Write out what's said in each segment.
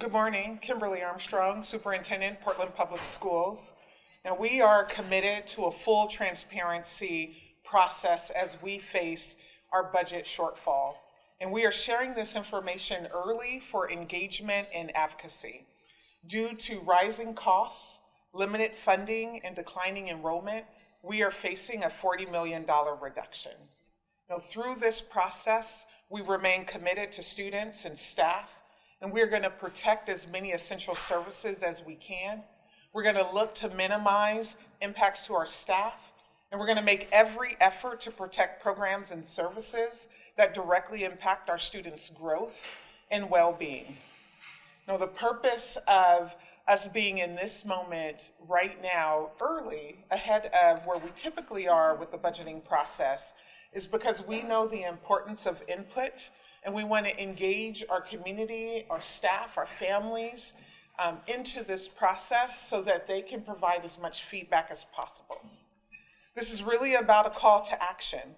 Good morning, Kimberly Armstrong, Superintendent, Portland Public Schools. Now, we are committed to a full transparency process as we face our budget shortfall. And we are sharing this information early for engagement and advocacy. Due to rising costs, limited funding, and declining enrollment, we are facing a $40 million reduction. Now, through this process, we remain committed to students and staff, and we're going to protect as many essential services as we can. We're going to look to minimize impacts to our staff, and we're going to make every effort to protect programs and services that directly impact our students' growth and well-being. Now, the purpose of us being in this moment right now, early, ahead of where we typically are with the budgeting process, is because we know the importance of input, and we want to engage our community, our staff, our families into this process so that they can provide as much feedback as possible. This is really about a call to action.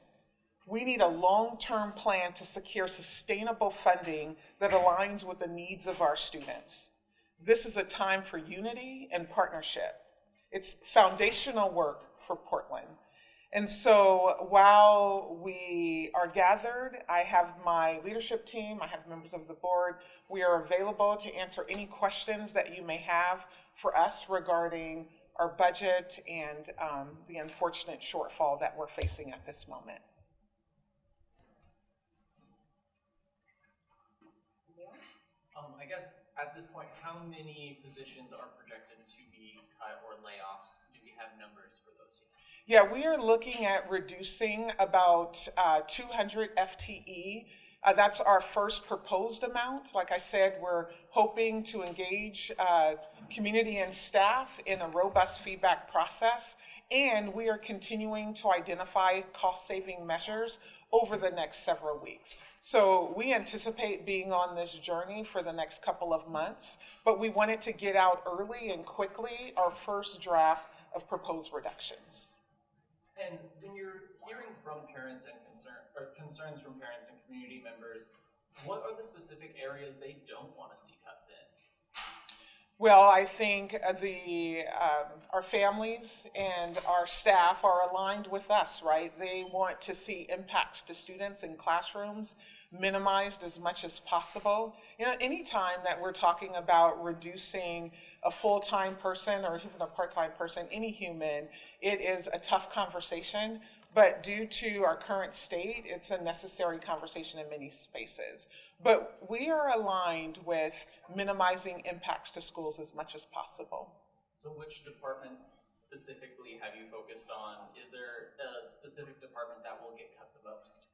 We need a long-term plan to secure sustainable funding that aligns with the needs of our students. This is a time for unity and partnership. It's foundational work for Portland. And so while we are gathered, I have my leadership team, I have members of the board. We are available to answer any questions that you may have for us regarding our budget and the unfortunate shortfall that we're facing at this moment. I guess at this point, how many positions are projected to be cut or layoffs? Do we have numbers for those yet? Yeah, we are looking at reducing about 200 FTE. That's our first proposed amount. Like I said, we're hoping to engage community and staff in a robust feedback process, and we are continuing to identify cost-saving measures over the next several weeks. So we anticipate being on this journey for the next couple of months, but we wanted to get out early and quickly our first draft of proposed reductions. And when you're hearing from parents and concerns from parents and community members, what are the specific areas they don't want to see cuts in? Well, I think our families and our staff are aligned with us, right? They want to see impacts to students in classrooms minimized as much as possible. You know, anytime that we're talking about reducing a full-time person or even a part-time person, any human, it is a tough conversation. But due to our current state, it's a necessary conversation in many spaces. But we are aligned with minimizing impacts to schools as much as possible. So which departments specifically have you focused on? Is there a specific department that will get cut the most?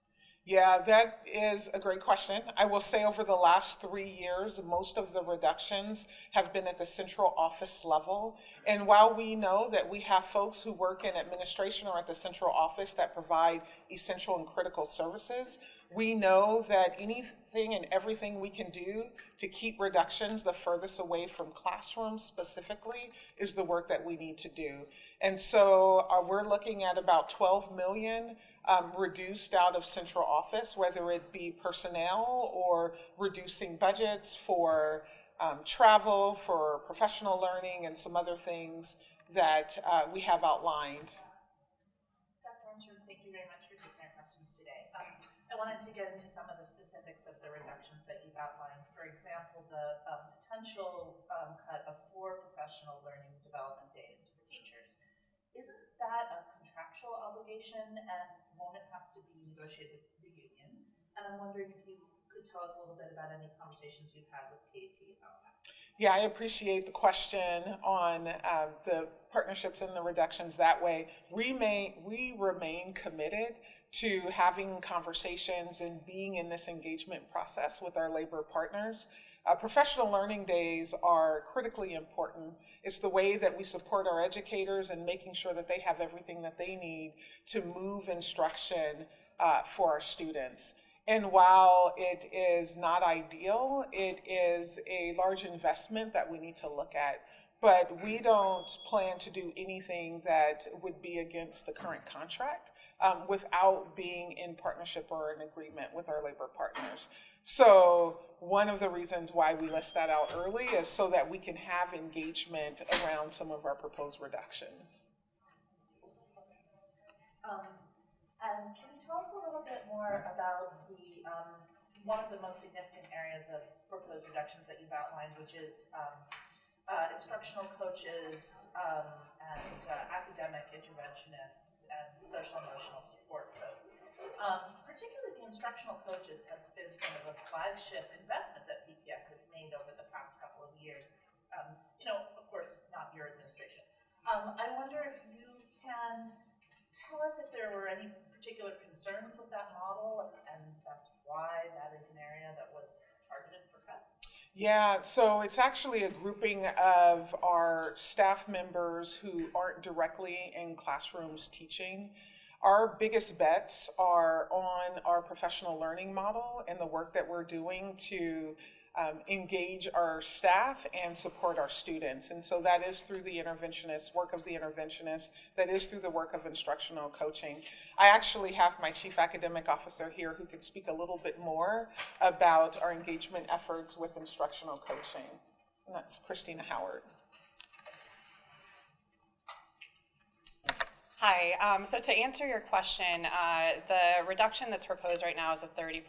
Yeah, that is a great question. I will say over the last 3 years, most of the reductions have been at the central office level. And while we know that we have folks who work in administration or at the central office that provide essential and critical services, we know that anything and everything we can do to keep reductions the furthest away from classrooms specifically is the work that we need to do. And so we're looking at about 12 million reduced out of central office, whether it be personnel or reducing budgets for travel, for professional learning, and some other things that we have outlined. Dr. Armstrong, thank you very much for taking our questions today. I wanted to get into some of the specifics of the reductions that you've outlined. For example, the potential cut of 4 professional learning development days for teachers. Isn't that a contractual obligation, and won't it have to be negotiated with the union? And I'm wondering if you could tell us a little bit about any conversations you've had with PAT about that. Yeah, I appreciate the question on the partnerships and the reductions that way. We remain committed to having conversations and being in this engagement process with our labor partners. Professional learning days are critically important. It's the way that we support our educators and making sure that they have everything that they need to move instruction for our students. And while it is not ideal, it is a large investment that we need to look at. But we don't plan to do anything that would be against the current contract without being in partnership or in agreement with our labor partners. So one of the reasons why we list that out early is so that we can have engagement around some of our proposed reductions. And can you tell us a little bit more about the one of the most significant areas of proposed reductions that you've outlined, which is instructional coaches and academic interventionists and social emotional support folks. Particularly the instructional coaches has been kind of a flagship investment that PPS has made over the past couple of years. Of course, not your administration. I wonder if you can tell us if there were any particular concerns with that model, and that's why that is an area that was targeted for cuts? Yeah, so it's actually a grouping of our staff members who aren't directly in classrooms teaching. Our biggest bets are on our professional learning model and the work that we're doing to engage our staff and support our students. And so that is through the interventionist, work of the interventionist, that is through the work of instructional coaching. I actually have my chief academic officer here who could speak a little bit more about our engagement efforts with instructional coaching. And that's Christina Howard. Hi, so to answer your question, the reduction that's proposed right now is a 30%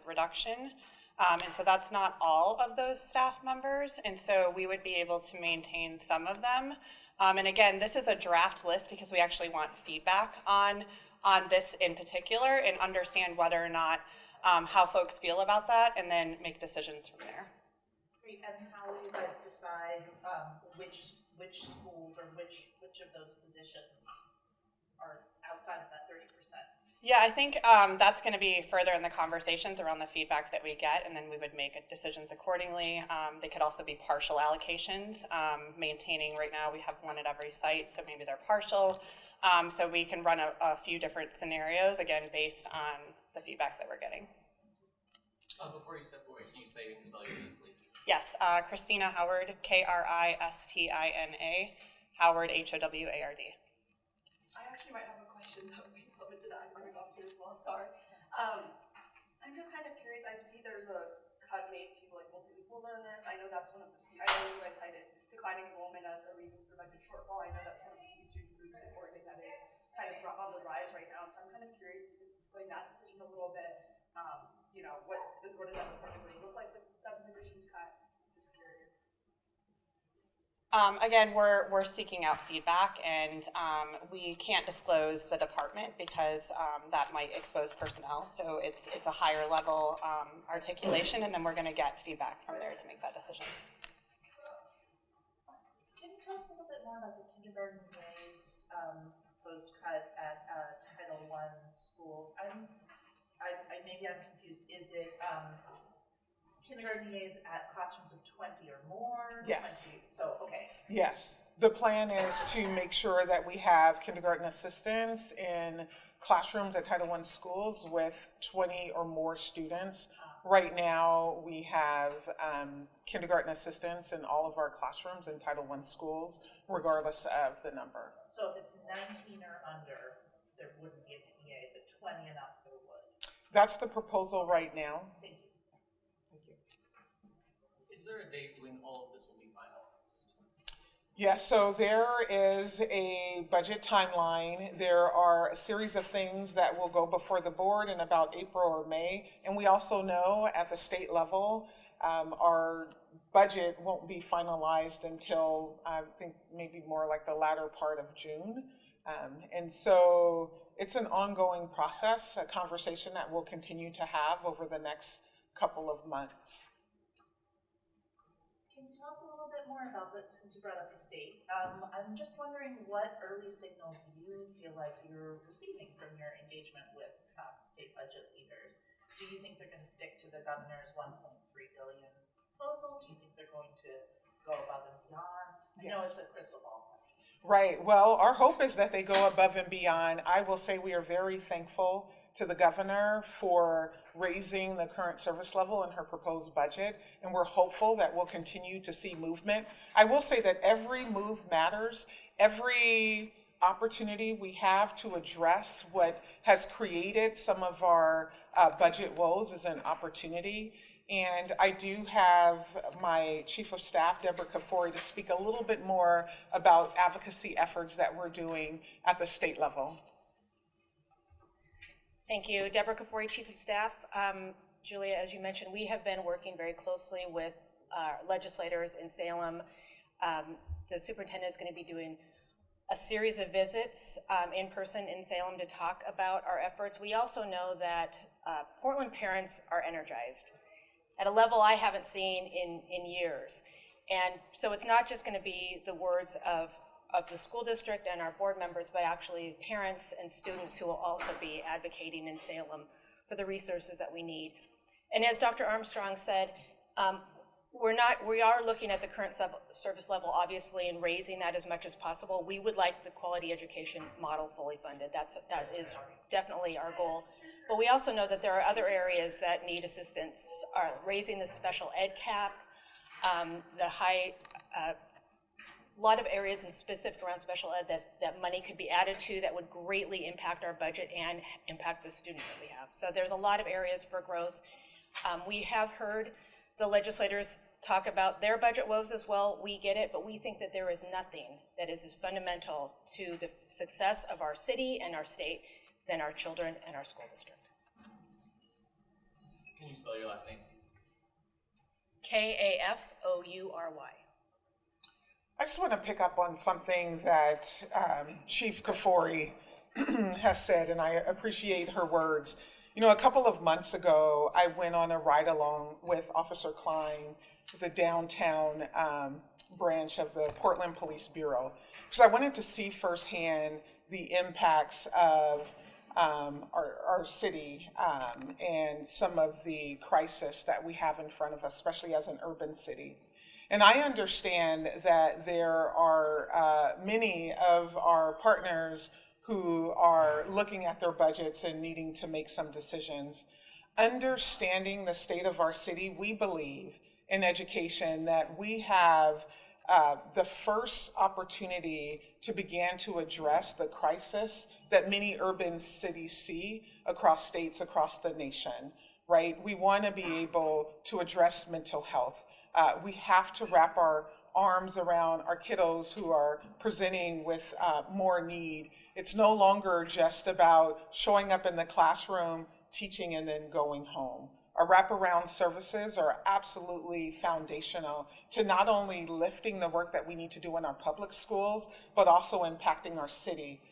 reduction. And so that's not all of those staff members, and so we would be able to maintain some of them. And again, this is a draft list because we actually want feedback on this in particular and understand whether or not how folks feel about that, and then make decisions from there. Great, and how will you guys decide which schools or which of those positions are outside of that 30%? Yeah, I think that's going to be further in the conversations around the feedback that we get, and then we would make decisions accordingly. They could also be partial allocations. Maintaining right now, we have one at every site, so maybe they're partial. So we can run a few different scenarios, again, based on the feedback that we're getting. Before you step away, can you say and spell your name, please? Yes, Christina Howard, Kristina, Howard, Howard. I actually might have a question that would be relevant to the academic officer as well. Sorry. I'm just kind of curious. I see there's a cut made to multilingual learners. I know that's one of the. I know you guys cited declining enrollment as a reason for budget shortfall. I know that's one of the key student groups in Oregon that is kind of on the rise right now. So I'm kind of curious if you could explain that decision a little bit. What does that reporting look like with 7 positions cut? Just curious. Again, we're seeking out feedback, and we can't disclose the department because that might expose personnel. So it's a higher level articulation, and then we're going to get feedback from there to make that decision. Can you tell us a little bit more about the kindergarten days proposed cut at Title I schools? Maybe I'm confused. Is it kindergarten EAs at classrooms of 20 or more? Yes. 20, so, okay. Yes. The plan is to make sure that we have kindergarten assistants in classrooms at Title I schools with 20 or more students. Right now, we have kindergarten assistants in all of our classrooms in Title I schools, regardless of the number. So if it's 19 or under, there wouldn't be an EA, but 20 and up, there would. That's the proposal right now. Thank you. Is there a date when all of this will be finalized? Yes, so there is a budget timeline. There are a series of things that will go before the board in about April or May. And we also know at the state level, our budget won't be finalized until I think maybe more like the latter part of June. And so it's an ongoing process, a conversation that we'll continue to have over the next couple of months. Can you tell us a little bit more about since you brought up the state, I'm just wondering what early signals you feel like you're receiving from your engagement with state budget leaders. Do you think they're going to stick to the governor's $1.3 billion proposal? Do you think they're going to go above and beyond? I know it's a crystal ball question. Right. Well, our hope is that they go above and beyond. I will say we are very thankful to the governor for raising the current service level in her proposed budget, and we're hopeful that we'll continue to see movement. I will say that every move matters. Every opportunity we have to address what has created some of our budget woes is an opportunity. And I do have my Chief of Staff, Deborah Kafori, to speak a little bit more about advocacy efforts that we're doing at the state level. Thank you. Deborah Kafori, Chief of Staff. Julia, as you mentioned, we have been working very closely with legislators in Salem. The superintendent is going to be doing a series of visits in person in Salem to talk about our efforts. We also know that Portland parents are energized at a level I haven't seen in years. And so it's not just going to be the words of the school district and our board members, but actually parents and students who will also be advocating in Salem for the resources that we need. And as Dr. Armstrong said, we are looking at the current service level, obviously, and raising that as much as possible. We would like the quality education model fully funded. That is definitely our goal. But we also know that there are other areas that need assistance, raising the special ed cap, a lot of areas in specific around special ed that money could be added to that would greatly impact our budget and impact the students that we have. So there's a lot of areas for growth. We have heard the legislators talk about their budget woes as well. We get it, but we think that there is nothing that is as fundamental to the success of our city and our state than our children and our school district. Can you spell your last name, please? Kafoury. I just want to pick up on something that Chief Kafori has said, and I appreciate her words. You know, a couple of months ago, I went on a ride-along with Officer Klein, the downtown branch of the Portland Police Bureau, because I wanted to see firsthand the impacts of our city and some of the crisis that we have in front of us, especially as an urban city. And I understand that there are many of our partners who are looking at their budgets and needing to make some decisions. Understanding the state of our city, we believe in education that we have the first opportunity to begin to address the crisis that many urban cities see across states, across the nation, right? We want to be able to address mental health. We have to wrap our arms around our kiddos who are presenting with more need. It's no longer just about showing up in the classroom, teaching, and then going home. Our wraparound services are absolutely foundational to not only lifting the work that we need to do in our public schools, but also impacting our city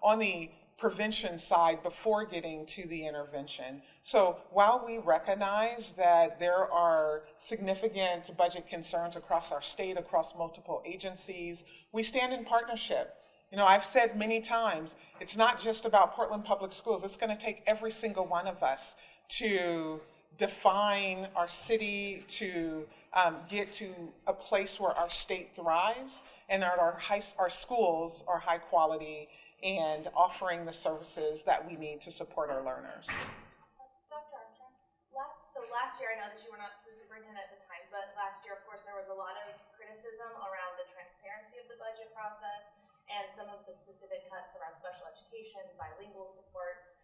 on the prevention side before getting to the intervention. So while we recognize that there are significant budget concerns across our state, across multiple agencies, we stand in partnership. You know, I've said many times, it's not just about Portland Public Schools. It's going to take every single one of us to define our city, to get to a place where our state thrives and our schools are high quality and offering the services that we need to support our learners. Dr. Armstrong, last year, I know that you were not the superintendent at the time, but last year, of course, there was a lot of criticism around the transparency of the budget process and some of the specific cuts around special education, bilingual supports,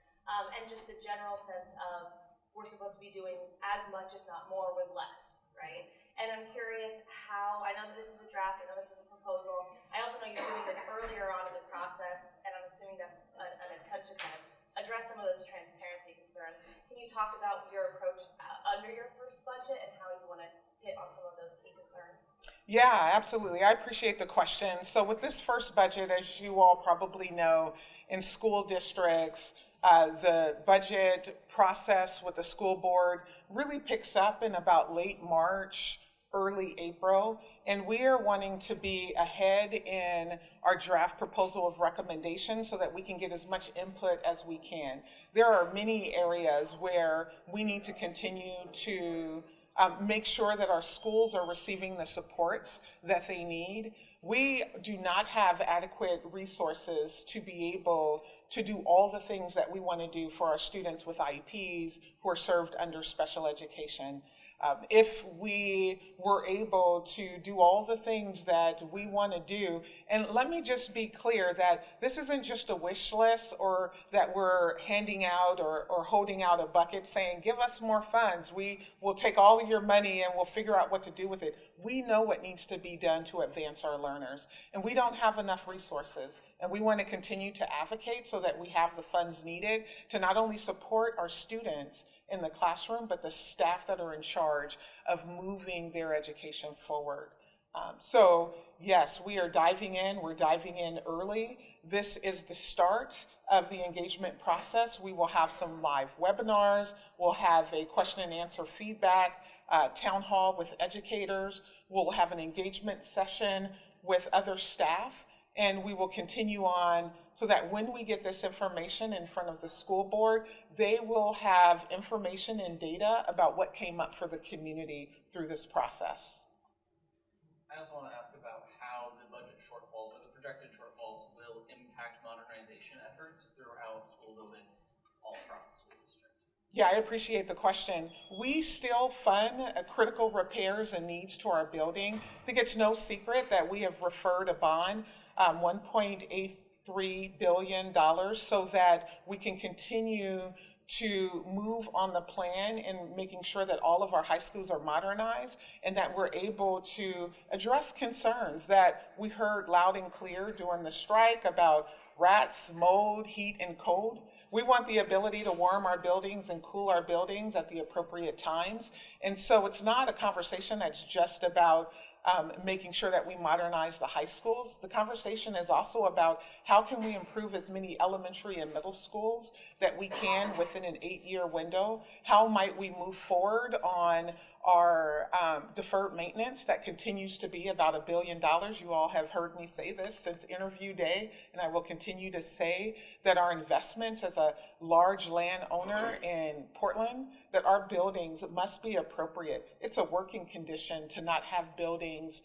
and just the general sense of we're supposed to be doing as much, if not more, with less, right? And I'm curious how, I know that this is a draft, I know this is a proposal. I also know you're doing this earlier on in the process, and I'm assuming that's an attempt to kind of address some of those transparency concerns. Can you talk about your approach under your first budget and how you want to hit on some of those key concerns? Yeah, absolutely. I appreciate the question. So with this first budget, as you all probably know, in school districts, the budget process with the school board really picks up in about late March, early April, and we are wanting to be ahead in our draft proposal of recommendations so that we can get as much input as we can. There are many areas where we need to continue to make sure that our schools are receiving the supports that they need. We do not have adequate resources to be able to do all the things that we want to do for our students with IEPs who are served under special education. If we were able to do all the things that we want to do, and let me just be clear that this isn't just a wish list or that we're handing out or holding out a bucket saying, give us more funds. We will take all of your money and we'll figure out what to do with it. We know what needs to be done to advance our learners, and we don't have enough resources. And we want to continue to advocate so that we have the funds needed to not only support our students in the classroom, but the staff that are in charge of moving their education forward. So yes, we are diving in. We're diving in early. This is the start of the engagement process. We will have some live webinars. We'll have a question and answer feedback town hall with educators. We'll have an engagement session with other staff. And we will continue on so that when we get this information in front of the school board, they will have information and data about what came up for the community through this process. I also want to ask about how the budget shortfalls or the projected shortfalls will impact modernization efforts throughout school buildings all across the school district. Yeah, I appreciate the question. We still fund critical repairs and needs to our building. I think it's no secret that we have referred a bond, $1.83 billion, so that we can continue to move on the plan and making sure that all of our high schools are modernized and that we're able to address concerns that we heard loud and clear during the strike about rats, mold, heat, and cold. We want the ability to warm our buildings and cool our buildings at the appropriate times. And so it's not a conversation that's just about making sure that we modernize the high schools. The conversation is also about how can we improve as many elementary and middle schools that we can within an 8-year window? How might we move forward on our deferred maintenance that continues to be about $1 billion? You all have heard me say this since interview day, and I will continue to say that our investments as a large landowner in Portland, that our buildings must be appropriate. It's a working condition to not have buildings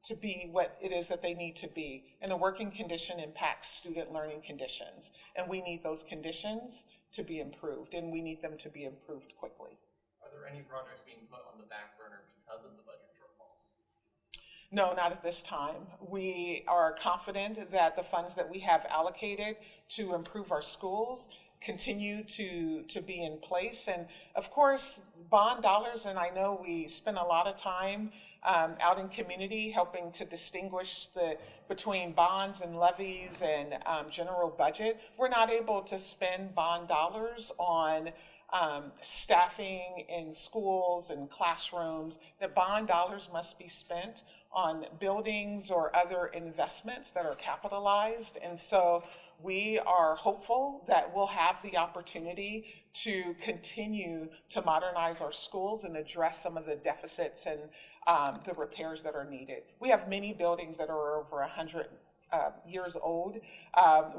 to be what it is that they need to be. And a working condition impacts student learning conditions. And we need those conditions to be improved, and we need them to be improved quickly. Are there any projects being put on the back burner because of the budget shortfalls? No, not at this time. We are confident that the funds that we have allocated to improve our schools continue to be in place. And of course, bond dollars, and I know we spend a lot of time out in community helping to distinguish between bonds and levies and general budget. We're not able to spend bond dollars on staffing in schools and classrooms. The bond dollars must be spent on buildings or other investments that are capitalized. And so we are hopeful that we'll have the opportunity to continue to modernize our schools and address some of the deficits and the repairs that are needed. We have many buildings that are over 100 years old.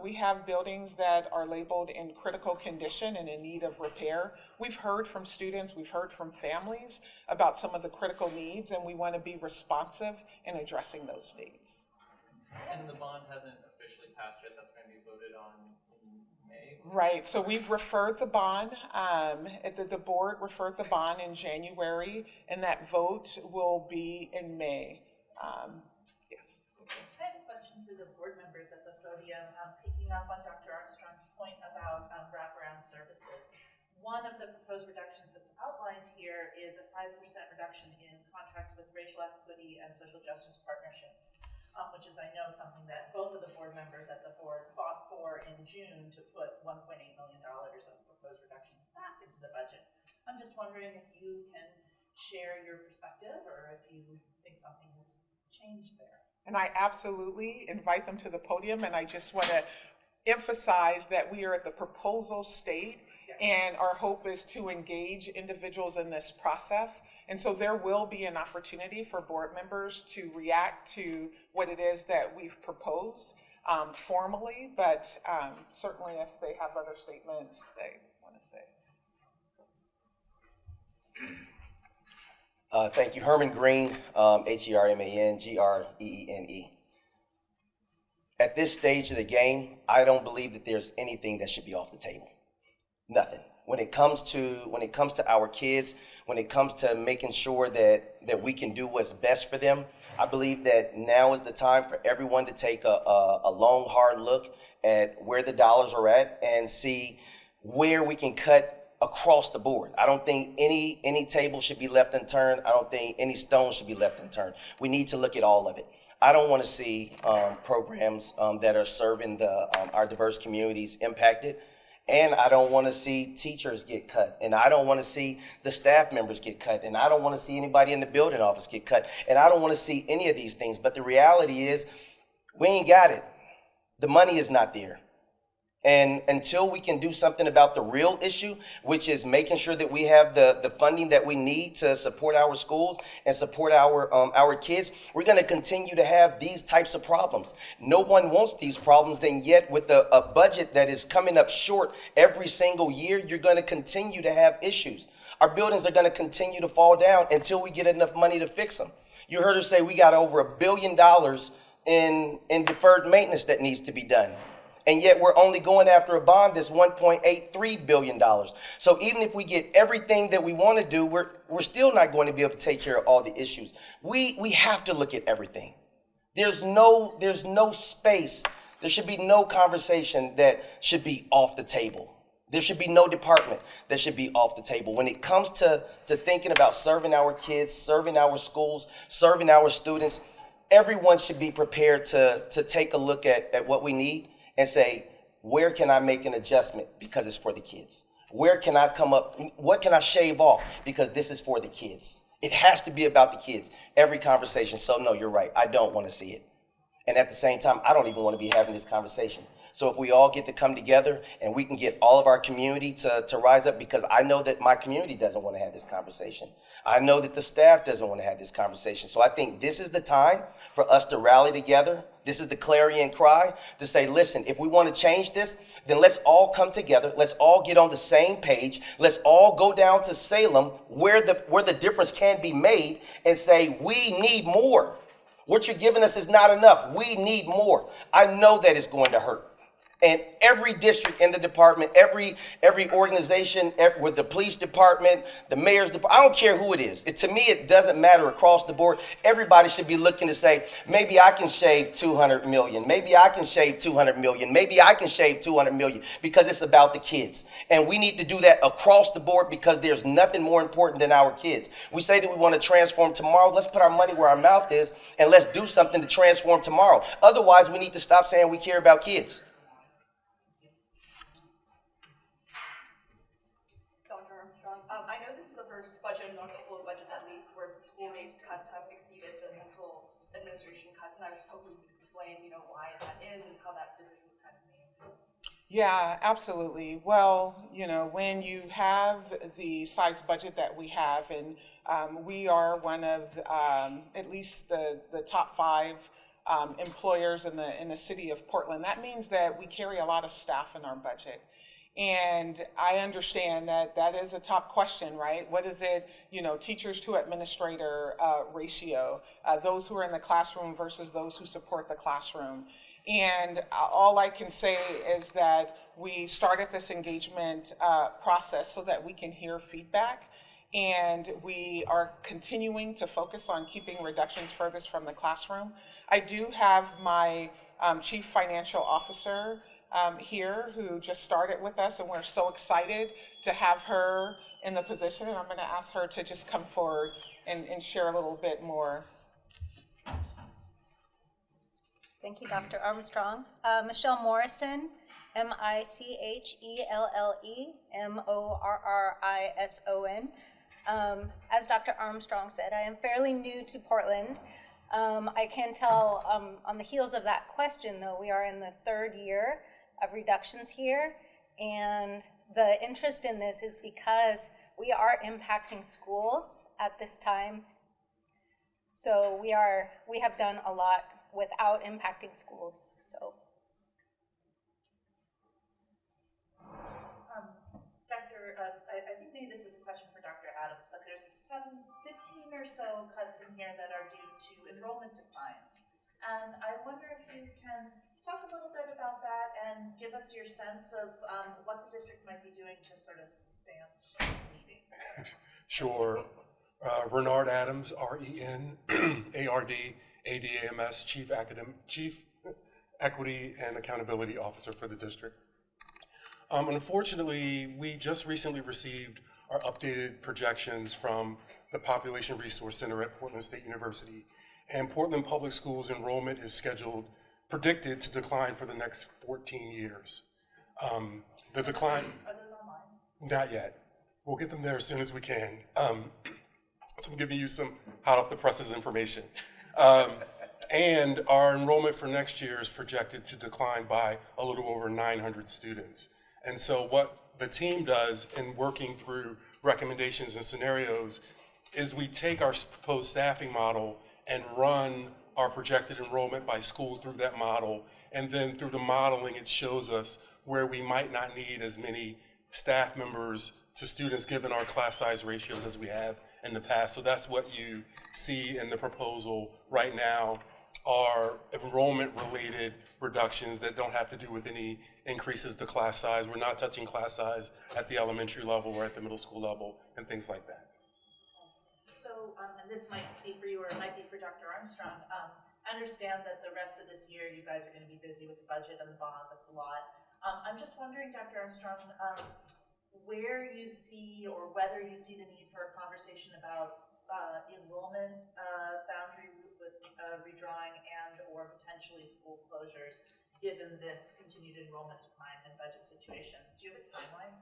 We have buildings that are labeled in critical condition and in need of repair. We've heard from students, we've heard from families about some of the critical needs, and we want to be responsive in addressing those needs. And the bond hasn't officially passed yet. That's going to be voted on in May. Right, so we've referred the bond, the board referred the bond in January, and that vote will be in May. Yes. I have a question for the board members at the podium, picking up on Dr. Armstrong's point about wraparound services. One of the proposed reductions that's outlined here is a 5% reduction in contracts with racial equity and social justice partnerships, which is, I know, something that both of the board members at the board fought for in June to put $1.8 million of proposed reductions back into the budget. I'm just wondering if you can share your perspective or if you think something has changed there. And I absolutely invite them to the podium, and I just want to emphasize that we are at the proposal state, and our hope is to engage individuals in this process. And so there will be an opportunity for board members to react to what it is that we've proposed formally, but certainly if they have other statements they want to say. Thank you. Herman Green, HERMANGREENE. At this stage of the game, I don't believe that there's anything that should be off the table. Nothing. when it comes to our kids, when it comes to making sure that we can do what's best for them, I believe that now is the time for everyone to take a long, hard look at where the dollars are at and see where we can cut across the board. I don't think any table should be left unturned. I don't think any stone should be left unturned. We need to look at all of it. I don't want to see programs that are serving our diverse communities impacted. And I don't want to see teachers get cut. And I don't want to see the staff members get cut. And I don't want to see anybody in the building office get cut. And I don't want to see any of these things. But the reality is, we ain't got it. The money is not there. And until we can do something about the real issue, which is making sure that we have the funding that we need to support our schools and support our kids, we're going to continue to have these types of problems. No one wants these problems, and yet with a budget that is coming up short every single year, you're going to continue to have issues. Our buildings are going to continue to fall down until we get enough money to fix them. You heard her say we got over $1 billion in deferred maintenance that needs to be done. And yet we're only going after a bond that's $1.83 billion. So even if we get everything that we want to do, we're still not going to be able to take care of all the issues. We have to look at everything. There's no space. There should be no conversation that should be off the table. There should be no department that should be off the table. When it comes to thinking about serving our kids, serving our schools, serving our students, everyone should be prepared to take a look at what we need and say, where can I make an adjustment because it's for the kids? Where can I come up? What can I shave off because this is for the kids? It has to be about the kids, every conversation. So no, you're right. I don't want to see it. And at the same time, I don't even want to be having this conversation. So if we all get to come together and we can get all of our community to rise up, because I know that my community doesn't want to have this conversation. I know that the staff doesn't want to have this conversation. So I think this is the time for us to rally together. This is the clarion cry to say, listen, if we want to change this, then let's all come together. Let's all get on the same page. Let's all go down to Salem where the difference can be made and say, we need more. What you're giving us is not enough. We need more. I know that it's going to hurt. And every district in the department, every organization, with the police department, the mayor's department, I don't care who it is. To me, it doesn't matter across the board. Everybody should be looking to say, maybe I can shave 200 million. Maybe I can shave 200 million. Maybe I can shave 200 million, because it's about the kids. And we need to do that across the board, because there's nothing more important than our kids. We say that we want to transform tomorrow. Let's put our money where our mouth is and let's do something to transform tomorrow. Otherwise, we need to stop saying we care about kids. I know this is the first budget in North Dakota budget, at least, where school-based cuts have exceeded the central administration cuts, and I was just hoping you could explain, why that is and how that decision was kind of made. Yeah, absolutely. Well, when you have the size budget that we have, and we are one of at least the top 5 employers in the city of Portland, that means that we carry a lot of staff in our budget. And I understand that is a top question, right? What is it, teachers to administrator ratio, those who are in the classroom versus those who support the classroom. And all I can say is that we started this engagement process so that we can hear feedback. And we are continuing to focus on keeping reductions furthest from the classroom. I do have my chief financial officer here, who just started with us, and we're so excited to have her in the position. And I'm going to ask her to just come forward and share a little bit more. Thank you, Dr. Armstrong. Michelle Morrison, MICHELLE Morrison. As Dr. Armstrong said, I am fairly new to Portland. I can tell on the heels of that question, though, we are in the 3rd year of reductions here, and the interest in this is because we are impacting schools at this time. So we have done a lot without impacting schools. So, I think maybe this is a question for Dr. Adams, but there's 15 or so cuts in here that are due to enrollment declines. And I wonder if you can talk a little bit about that and give us your sense of what the district might be doing to sort of stamp leading. Sure. Renard Adams, RENARD, Chief Equity and Accountability Officer for the district. Unfortunately, we just recently received our updated projections from the Population Resource Center at Portland State University. And Portland Public Schools enrollment is predicted to decline for the next 14 years. The decline. Are those online? Not yet. We'll get them there as soon as we can. So I'm giving you some hot off the presses information. And our enrollment for next year is projected to decline by a little over 900 students. And so what the team does in working through recommendations and scenarios is we take our proposed staffing model and run our projected enrollment by school through that model. And then through the modeling, it shows us where we might not need as many staff members to students given our class size ratios as we have in the past. So that's what you see in the proposal right now are enrollment-related reductions that don't have to do with any increases to class size. We're not touching class size at the elementary level or at the middle school level and things like that. So, and this might be for you or it might be for Dr. Armstrong. I understand that the rest of this year you guys are going to be busy with the budget and the bond. That's a lot. I'm just wondering, Dr. Armstrong, where you see or whether you see the need for a conversation about enrollment boundary redrawing and or potentially school closures given this continued enrollment decline and budget situation. Do you have a timeline?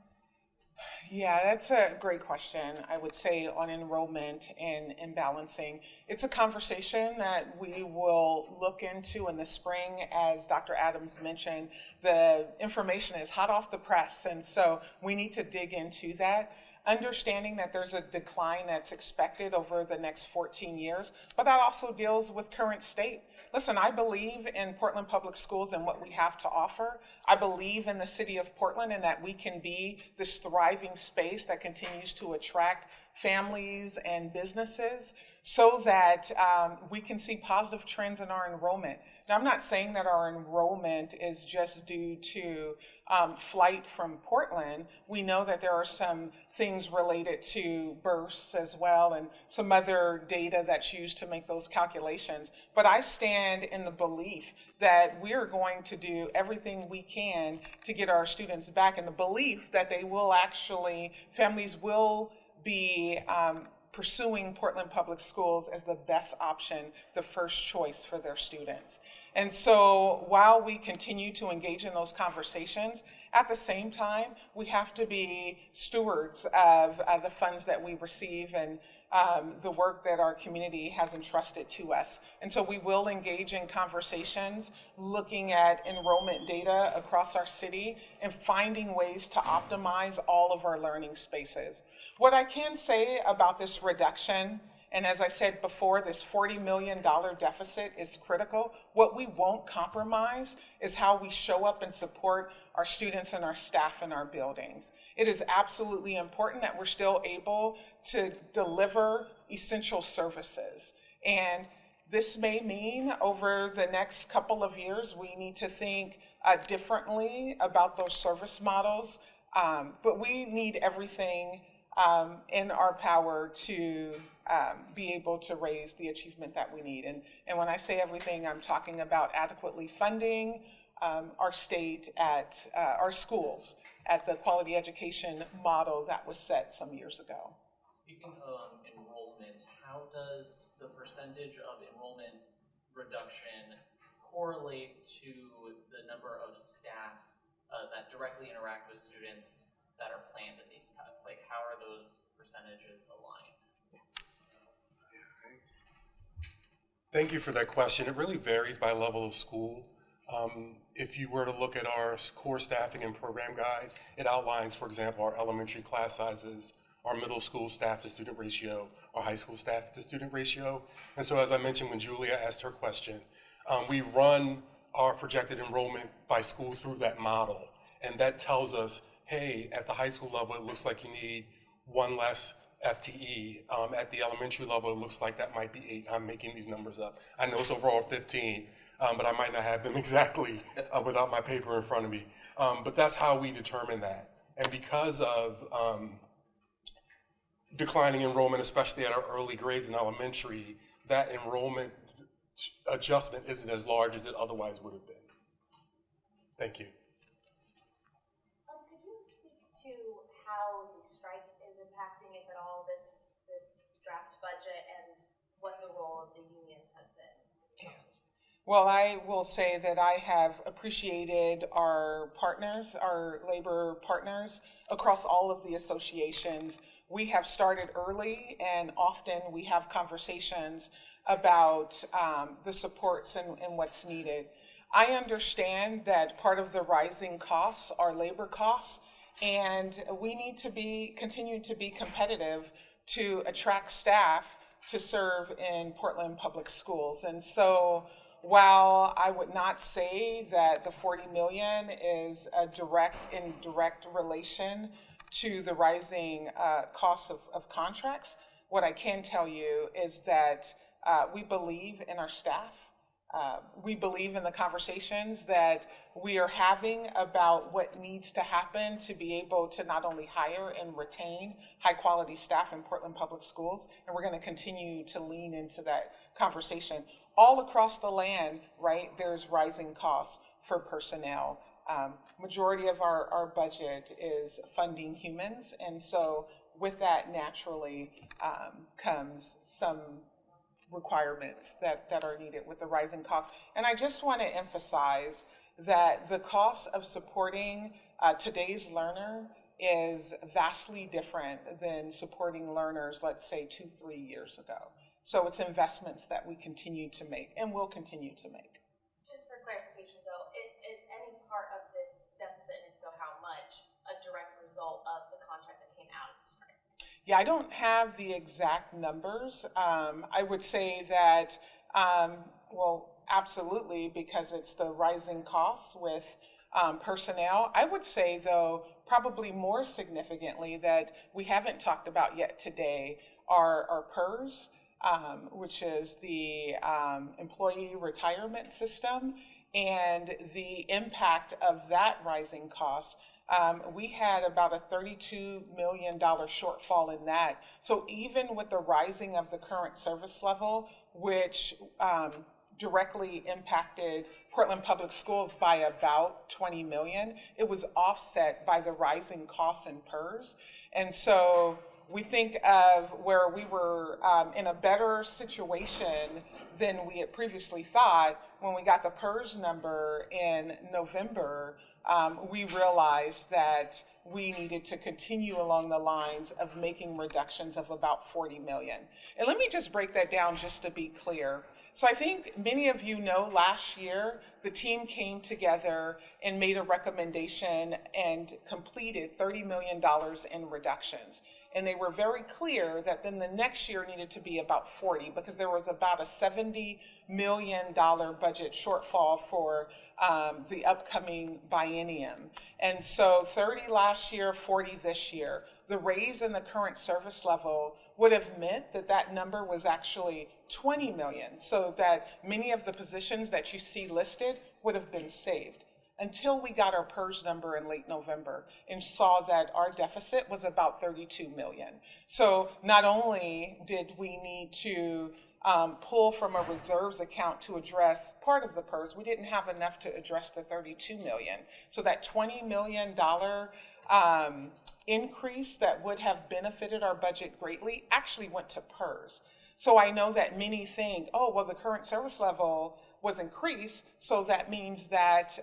Yeah, that's a great question. I would say on enrollment and imbalancing, it's a conversation that we will look into in the spring. As Dr. Adams mentioned, the information is hot off the press, and so we need to dig into that. Understanding that there's a decline that's expected over the next 14 years, but that also deals with current state. Listen, I believe in Portland Public Schools and what we have to offer. I believe in the city of Portland and that we can be this thriving space that continues to attract families and businesses so that we can see positive trends in our enrollment. Now, I'm not saying that our enrollment is just due to flight from Portland. We know that there are some things related to births as well and some other data that's used to make those calculations. But I stand in the belief that we're going to do everything we can to get our students back, in the belief that they will actually, families will be pursuing Portland Public Schools as the best option, the first choice for their students. And so while we continue to engage in those conversations, at the same time, we have to be stewards of the funds that we receive and the work that our community has entrusted to us. And so we will engage in conversations looking at enrollment data across our city and finding ways to optimize all of our learning spaces. What I can say about this reduction, and as I said before, this $40 million deficit is critical. What we won't compromise is how we show up and support our students and our staff in our buildings. It is absolutely important that we're still able to deliver essential services. And this may mean over the next couple of years, we need to think differently about those service models. But we need everything in our power to be able to raise the achievement that we need. And when I say everything, I'm talking about adequately funding our state at our schools at the quality education model that was set some years ago. Speaking of enrollment, how does the percentage of enrollment reduction correlate to the number of staff that directly interact with students that are planned in these cuts? Like, how are those percentages aligned? Thank you for that question. It really varies by level of school. If you were to look at our core staffing and program guide, it outlines, for example, our elementary class sizes, our middle school staff to student ratio, our high school staff to student ratio. And so as I mentioned when Julia asked her question, we run our projected enrollment by school through that model. And that tells us, hey, at the high school level, it looks like you need one less FTE. At the elementary level, it looks like that might be 8. I'm making these numbers up. I know it's overall 15, but I might not have them exactly without my paper in front of me. But that's how we determine that. And because of declining enrollment, especially at our early grades in elementary, that enrollment adjustment isn't as large as it otherwise would have been. Thank you. Could you speak to how the strike is impacting, if at all, this draft budget and what the role of the unions has been? Well, I will say that I have appreciated our partners, our labor partners across all of the associations. We have started early, and often we have conversations about the supports and what's needed. I understand that part of the rising costs are labor costs, and we need to continue to be competitive to attract staff to serve in Portland Public Schools. And so while I would not say that the 40 million is a in direct relation to the rising costs of contracts, what I can tell you is that we believe in our staff. We believe in the conversations that we are having about what needs to happen to be able to not only hire and retain high quality staff in Portland Public Schools, and we're going to continue to lean into that conversation. All across the land, right, there's rising costs for personnel. Majority of our budget is funding humans, and so with that naturally comes some requirements that are needed with the rising costs. And I just want to emphasize that the cost of supporting today's learner is vastly different than supporting learners, let's say 2-3 years ago. So it's investments that we continue to make and will continue to make. Just for clarification though, is any part of this deficit, and if so how much, a direct result of the contract that came out of the strike? Yeah, I don't have the exact numbers. I would say that, well, absolutely, because it's the rising costs with personnel. I would say, though, probably more significantly that we haven't talked about yet today are PERS, which is the employee retirement system, and the impact of that rising cost. We had about a $32 million shortfall in that. So even with the rising of the current service level, which directly impacted Portland Public Schools by about 20 million, it was offset by the rising costs in PERS. And so we think of where we were in a better situation than we had previously thought. When we got the PERS number in November, we realized that we needed to continue along the lines of making reductions of about 40 million. And let me just break that down just to be clear. So I think many of you know last year, the team came together and made a recommendation and completed $30 million in reductions. And they were very clear that then the next year needed to be about 40 because there was about a $70 million budget shortfall for the upcoming biennium. And so 30 last year, 40 this year. The raise in the current service level would have meant that that number was actually 20 million, so that many of the positions that you see listed would have been saved until we got our PERS number in late November and saw that our deficit was about 32 million. So not only did we need to pull from a reserves account to address part of the PERS, we didn't have enough to address the 32 million. So that $20 million increase that would have benefited our budget greatly actually went to PERS. So I know that many think, oh, well, the current service level was increased, so that means that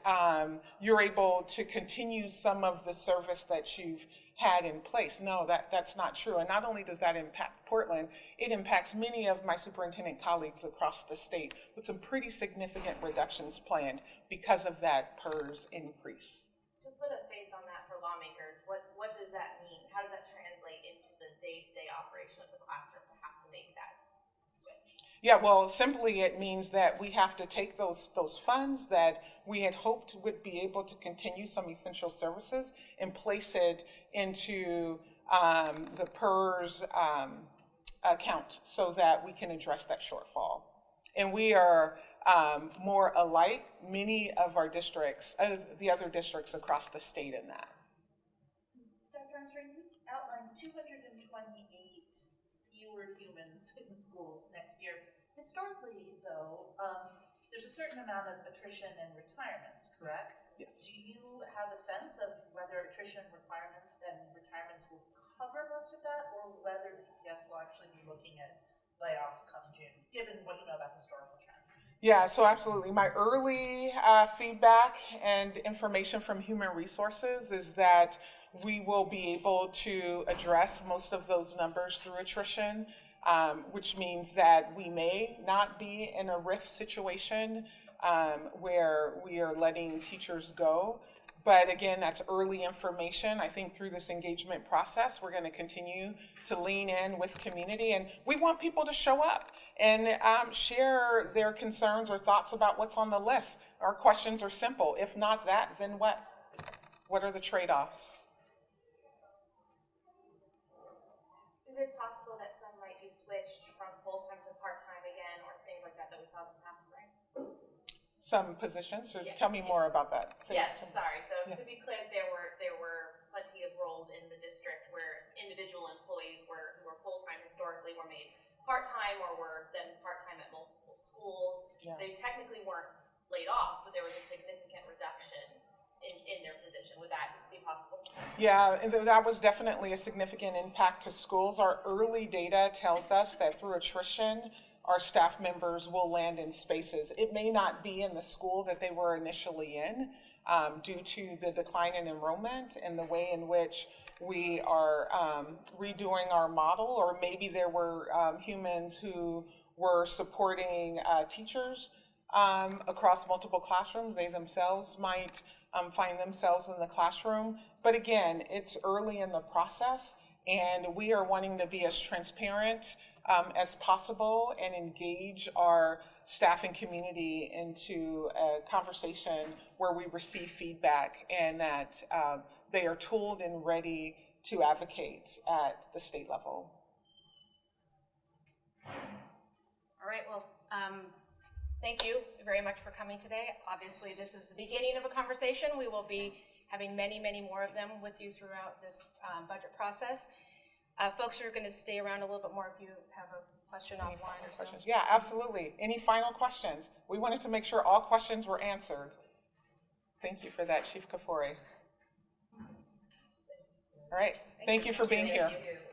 you're able to continue some of the service that you've had in place. No, that's not true. And not only does that impact Portland, it impacts many of my superintendent colleagues across the state with some pretty significant reductions planned because of that PERS increase. To put a face on that for lawmakers, what does that mean? How does that translate into the day-to-day operation of the classroom to have to make that switch? Yeah, well, simply it means that we have to take those funds that we had hoped would be able to continue some essential services and place it into the PERS account so that we can address that shortfall. And we are more alike many of our districts, the other districts across the state in that. Dr. Armstrong, you outlined 228 fewer humans in schools next year. Historically, though, there's a certain amount of attrition and retirements, correct? Yes. Do you have a sense of whether attrition and retirements will cover most of that, or whether PPS will actually be looking at layoffs come June, given what you know about historical trends? Yeah, so absolutely. My early feedback and information from Human Resources is that we will be able to address most of those numbers through attrition, which means that we may not be in a RIF situation where we are letting teachers go. But again, that's early information. I think through this engagement process, we're going to continue to lean in with community, and we want people to show up and share their concerns or thoughts about what's on the list. Our questions are simple. If not that, then what? What are the trade-offs? Is it possible that some might be switched from full-time to part-time again, or things like that we saw this past spring? Some positions, so Yes, tell me more yes. about that. Yes, sorry. So Yeah. to be clear, there were plenty of roles in the district where individual employees who were full-time historically were made part-time or were then part-time at multiple schools. Yeah. So they technically weren't laid off, but there was a significant reduction in their position. Would that be possible? Yeah, and that was definitely a significant impact to schools. Our early data tells us that through attrition, our staff members will land in spaces. It may not be in the school that they were initially in due to the decline in enrollment and the way in which we are redoing our model, or maybe there were humans who were supporting teachers across multiple classrooms. They themselves might find themselves in the classroom. But again, it's early in the process, and we are wanting to be as transparent as possible and engage our staff and community into a conversation where we receive feedback and that they are tooled and ready to advocate at the state level. All right, well, thank you very much for coming today. Obviously, this is the beginning of a conversation. We will be having many, many more of them with you throughout this budget process. Folks are going to stay around a little bit more if you have a question offline or something. Yeah, absolutely. Any final questions? We wanted to make sure all questions were answered. Thank you for that, Chief Kafori. All right, thank you for being here. Thank you.